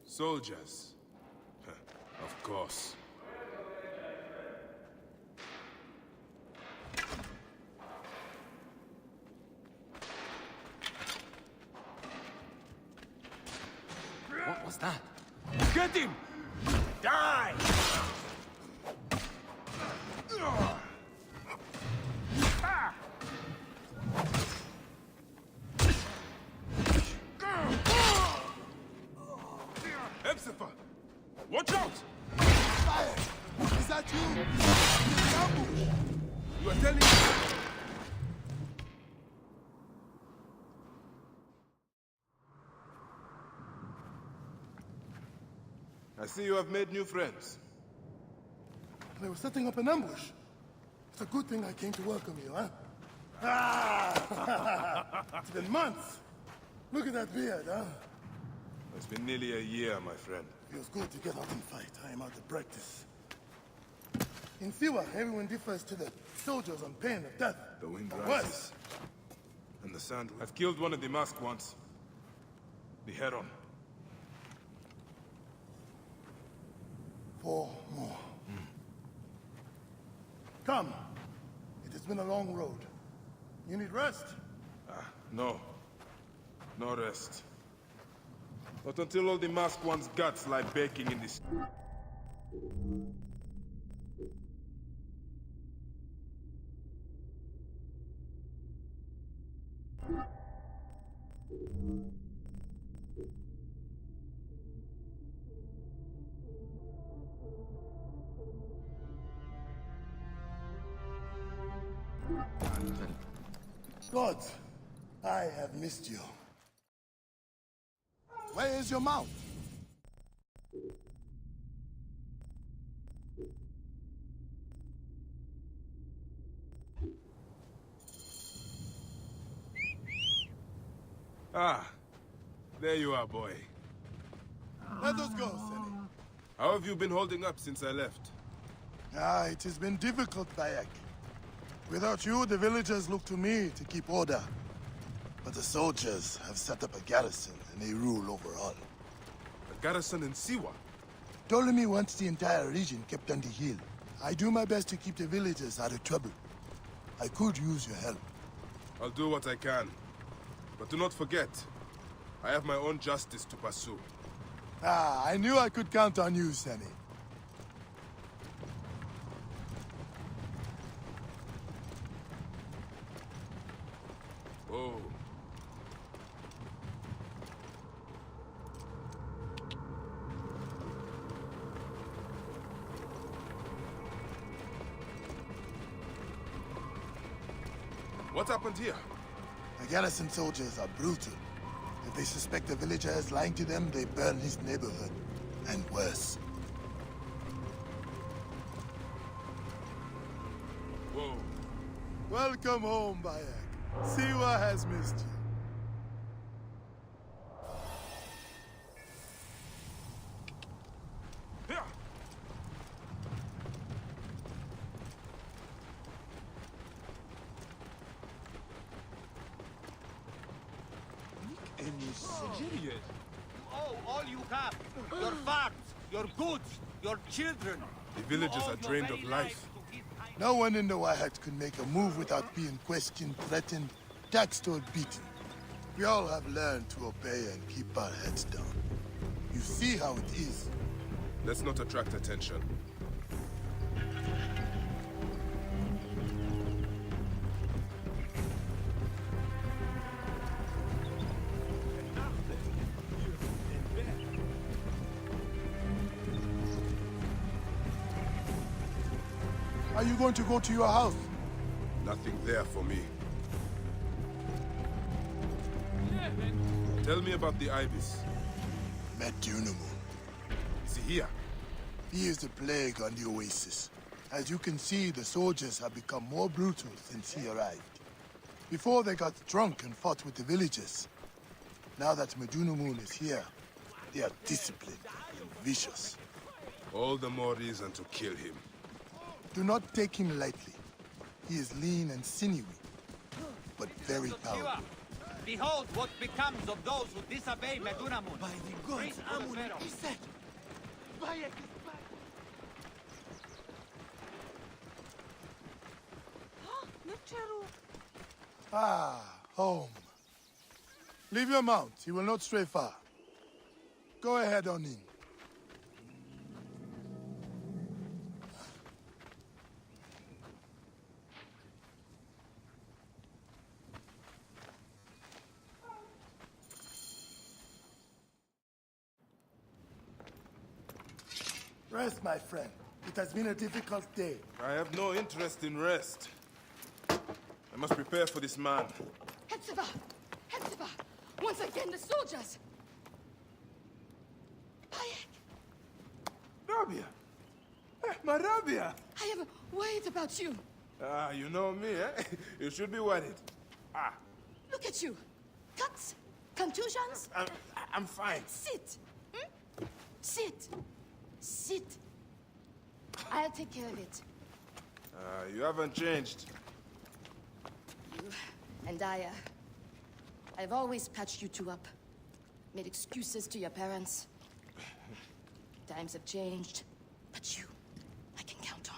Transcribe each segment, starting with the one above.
Soldiers. Of course. What was that? Get him! Die! Hepzibah! Watch out! Fire! Is that you? It's an ambush! You are telling me... I see you have made new friends. They were setting up an ambush. It's a good thing I came to welcome you, huh? Ah! It's been months. Look at that beard, huh? It's been nearly a year, my friend. Feels good to get out and fight. I am out of practice. In Siwa, everyone defers to the soldiers on pain of death. The wind Or rises. worse. And the sand... I've killed one of the masked ones. The Heron. 4 more. Come. It has been a long road. You need rest? No. No rest. Not until all the masked one's guts lie baking in this... Gods, I have missed you. Where is your mount? Ah, there you are, boy. Let us go, Seni. How have you been holding up since I left? It has been difficult, Bayek. Without you, the villagers look to me to keep order. But the soldiers have set up a garrison, and they rule over all. A garrison in Siwa? Ptolemy wants the entire region kept under heel. I do my best to keep the villagers out of trouble. I could use your help. I'll do what I can. But do not forget, I have my own justice to pursue. I knew I could count on you, Seni. Whoa. What happened here? The garrison soldiers are brutal. If they suspect a villager is lying to them, they burn his neighborhood. And worse. Whoa. Welcome home, Bayek. Siwa has missed you. Here. Oh, all you have. Your farms, your goods, your children. The villagers are drained of life. No one in the Wahat could make a move without being questioned, threatened, taxed, or beaten. We all have learned to obey and keep our heads down. You see how it is. Let's not attract attention. Are you going to go to your house? Nothing there for me. Tell me about the Ibis. Medunamun. Is he here? He is the plague on the oasis. As you can see, the soldiers have become more brutal since he arrived. Before, they got drunk and fought with the villagers. Now that Medunamun is here, they are disciplined and vicious. All the more reason to kill him. Do not take him lightly. He is lean and sinewy, but very powerful. Behold what becomes of those who disobey Medunamun. By the gods, Amun is set! Bayek is back! Ah, home. Leave your mount. He will not stray far. Go ahead on in. Rest, my friend. It has been a difficult day. I have no interest in rest. I must prepare for this man. Hepzibah! Hepzibah! Once again, the soldiers! Bayek! Rabia! My Rabia! I have worried about you. Ah, you know me, eh? You should be worried. Ah, Look at you. Cuts? Contusions? I'm fine. Sit! Hmm? Sit! Sit! I'll take care of it. You haven't changed. You and I've always patched you two up. Made excuses to your parents. Times have changed, but you, I can count on.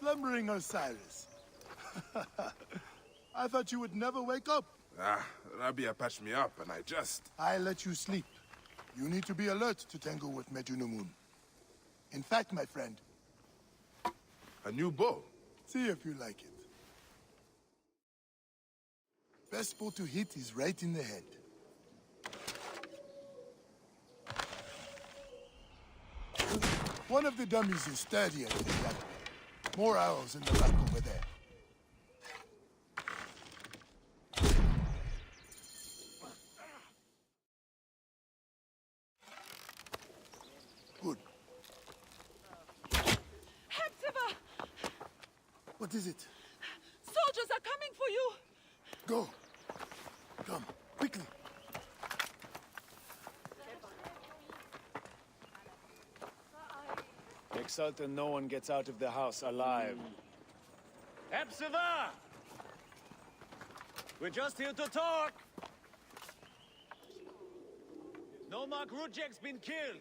Slumbering Osiris. I thought you would never wake up. Ah, Rabia patched me up and I let you sleep. You need to be alert to tangle with Medunamun. In fact, my friend, A new bow. see if you like it. Best spot to hit is right in the head. One of the dummies is sturdier than the other. More arrows in the back over there. Good. Hepzibah! What is it? Soldiers are coming for you! Go. Come, quickly. Make certain no one gets out of the house alive. Hepzibah! We're just here to talk! Nomarch Rudjek's been killed.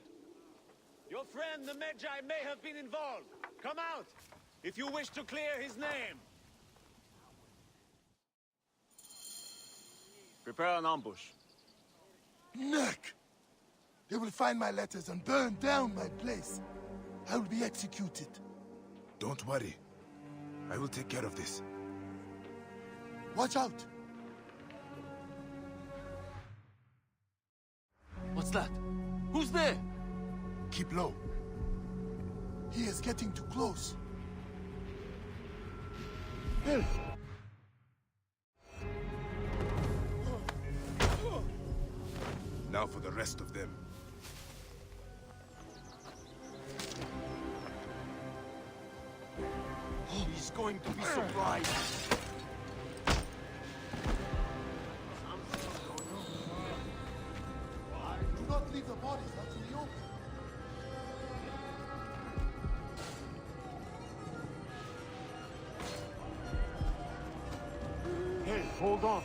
Your friend, the Medjay, may have been involved. Come out, if you wish to clear his name. Prepare an ambush. Neck! They will find my letters and burn down my place. I will be executed. Don't worry. I will take care of this. Watch out! What's that? Who's there? Keep low. He is getting too close. Help! Now for the rest of them. He's going to be surprised. Do not leave the bodies out in the open. Hey, hold on.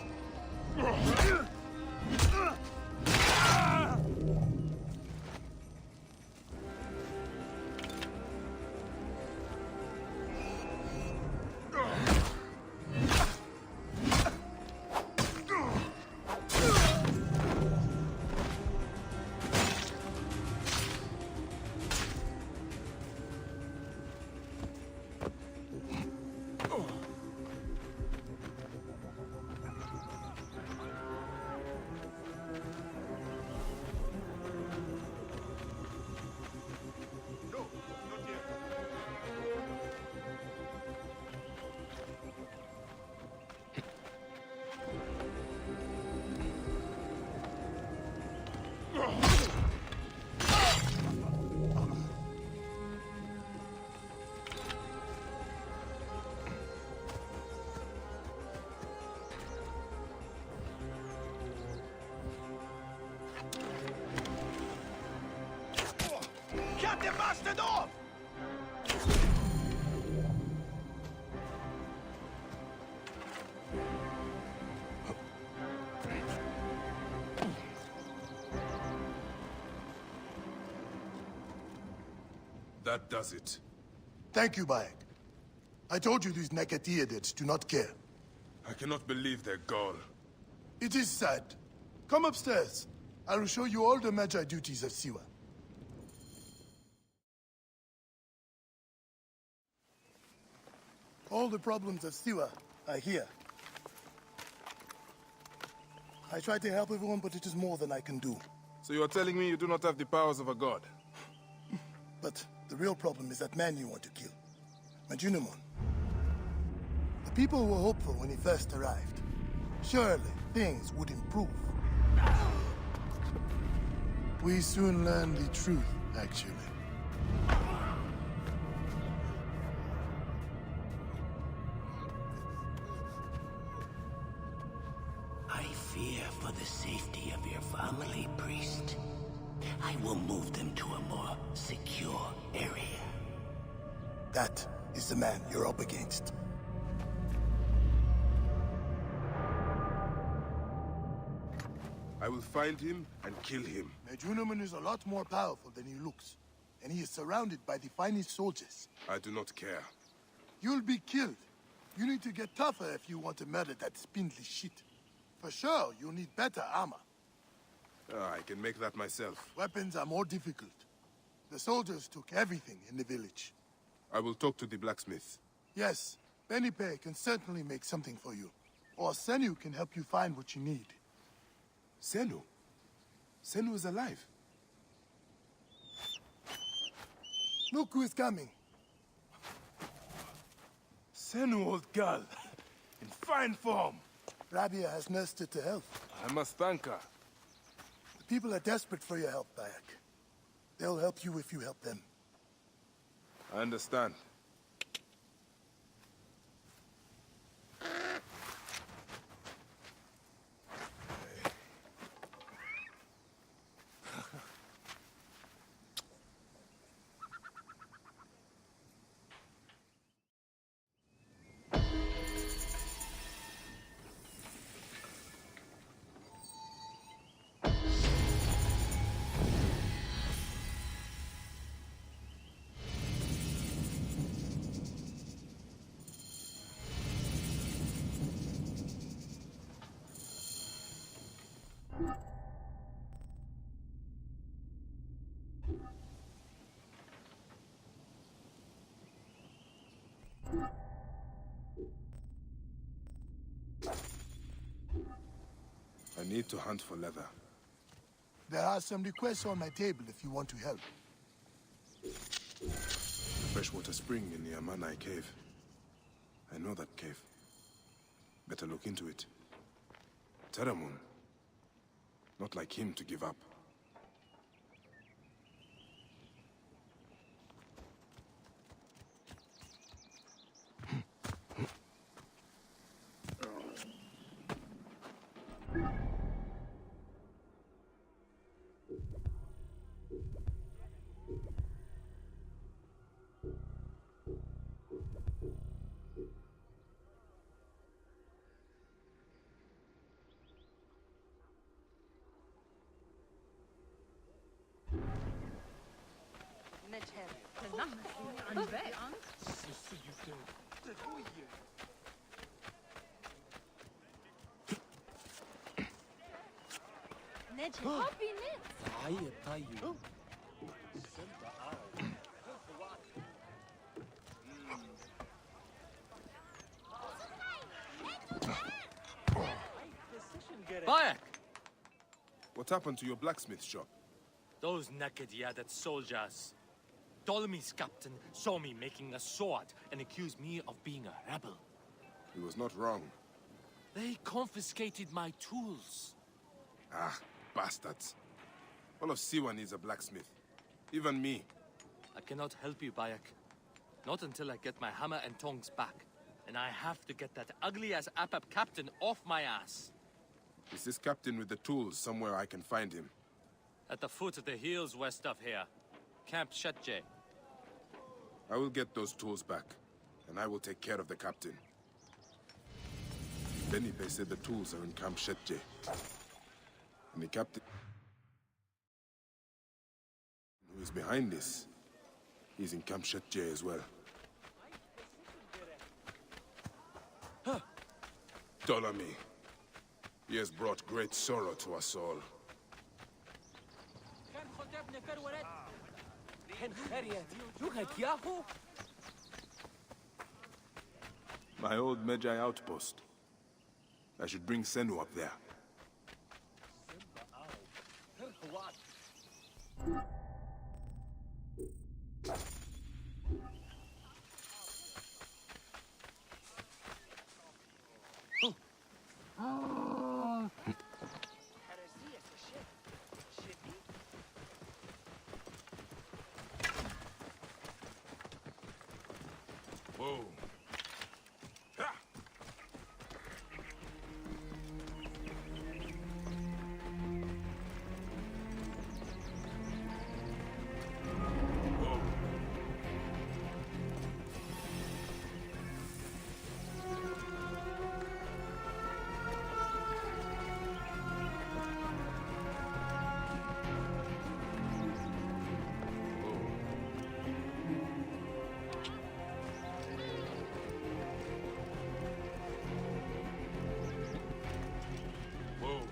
it off! That does it. Thank you, Bayek. I told you these Nekatiadids do not care. I cannot believe their gall. It is sad. Come upstairs. I will show you all the Magi duties of Siwa. All the problems of Siwa are here. I try to help everyone, but it is more than I can do. So you are telling me you do not have the powers of a god? But the real problem is that man you want to kill. Majunimon. The people were hopeful when he first arrived. Surely, things would improve. We soon learned the truth, actually. I fear for the safety of your family, priest. I will move them to a more secure area. That is the man you're up against. I will find him and kill him. Mejunaman is a lot more powerful than he looks, and he is surrounded by the finest soldiers. I do not care. You'll be killed. You need to get tougher if you want to murder that spindly shit. For sure, you'll need better armor. I can make that myself. Weapons are more difficult. The soldiers took everything in the village. I will talk to the blacksmith. Yes, Benipe can certainly make something for you. Or Senu can help you find what you need. Senu? Senu is alive. Look who is coming. Senu, old girl. In fine form. Rabia has nursed her to health. I must thank her. The people are desperate for your help, Bayek. They'll help you if you help them. I understand. I need to hunt for leather. There are some requests on my table if you want to help. The freshwater spring in the Amanai cave. I know that cave. Better look into it. Teramun. Not like him to give up. Bayek! What happened to your blacksmith shop? Those Nekadiadat soldiers. Ptolemy's captain saw me making a sword and accused me of being a rebel. He was not wrong. They confiscated my tools. Ah, bastards. All of Siwa needs a blacksmith. Even me. I cannot help you, Bayek. Not until I get my hammer and tongs back. And I have to get that ugly-ass Apap captain off my ass. Is this captain with the tools somewhere I can find him? At the foot of the hills west of here. Camp Shetje. I will get those tools back, and I will take care of the captain. Benipe said the tools are in Camp Shetje. And the captain who is behind this, he's in Camp Shetje as well. Ptolemy. He has brought great sorrow to us all. My old Medjay outpost. I should bring Senu up there. Whoa. Ha! Whoa. Whoa.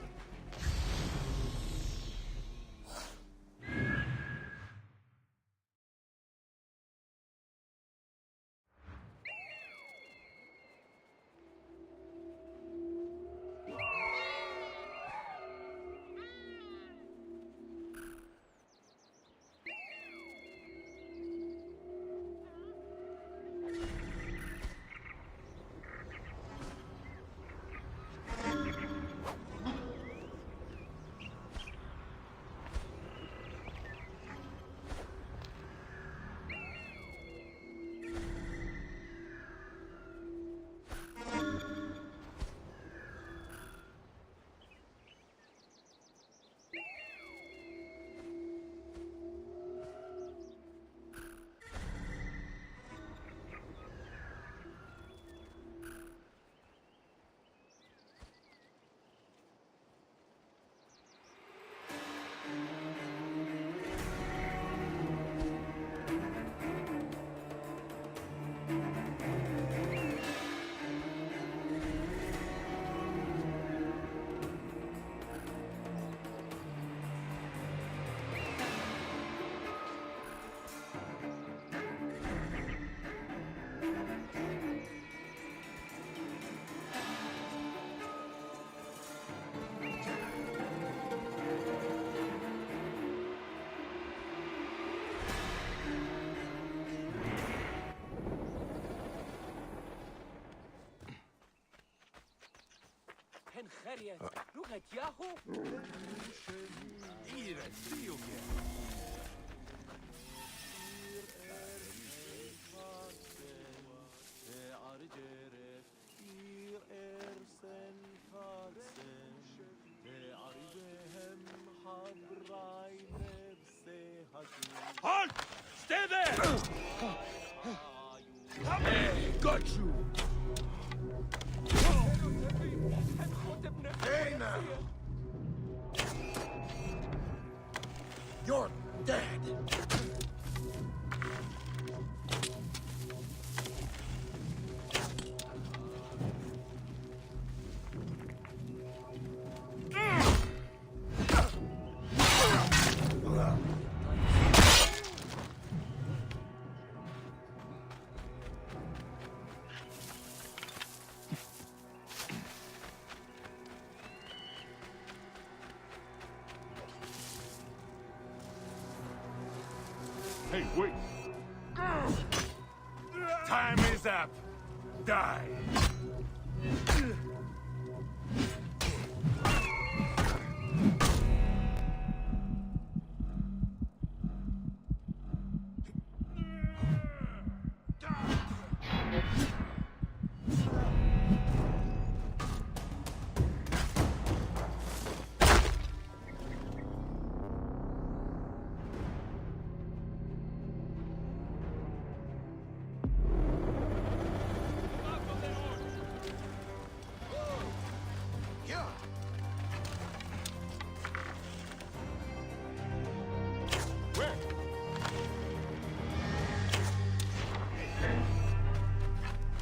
Halt! Stay there! Got you! Hey now! You're dead! Hey, wait! Time is up! Die!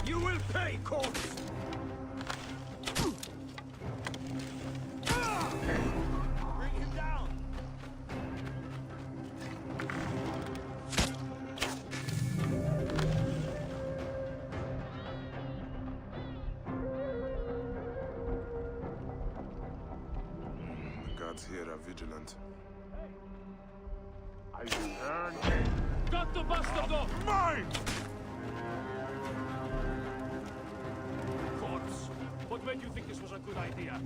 You will pay, corpse! Bring him down! The guards here are vigilant. Got the bastardo! Mine! Corpse, what made you think this was a good idea?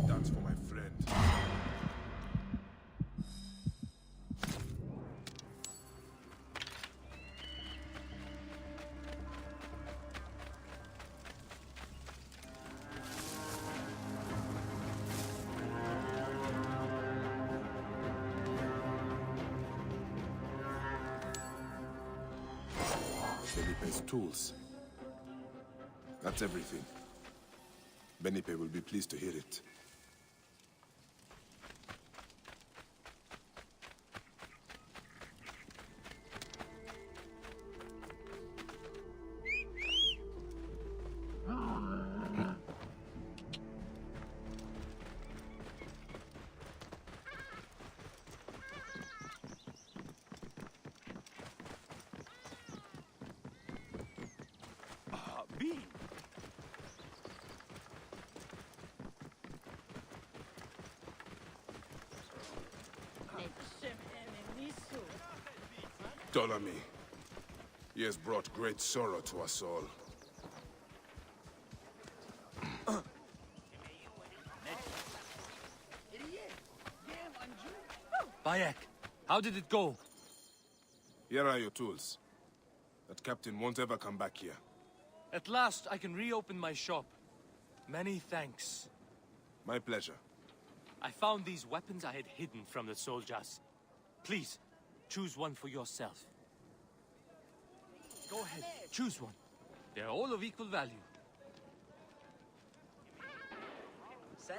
That's for my friend. Benipe's tools. That's everything. Benipe will be pleased to hear it. Bean! Ptolemy. He has brought great sorrow to us all. Bayek, how did it go? Here are your tools. That captain won't ever come back here. At last, I can reopen my shop. Many thanks. My pleasure. I found these weapons I had hidden from the soldiers. Please, choose one for yourself. Go ahead, choose one. They're all of equal value. The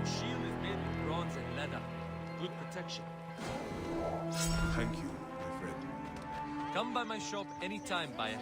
shield is made with bronze and leather. Good protection. Thank you, my friend. Come by my shop anytime, Bayek.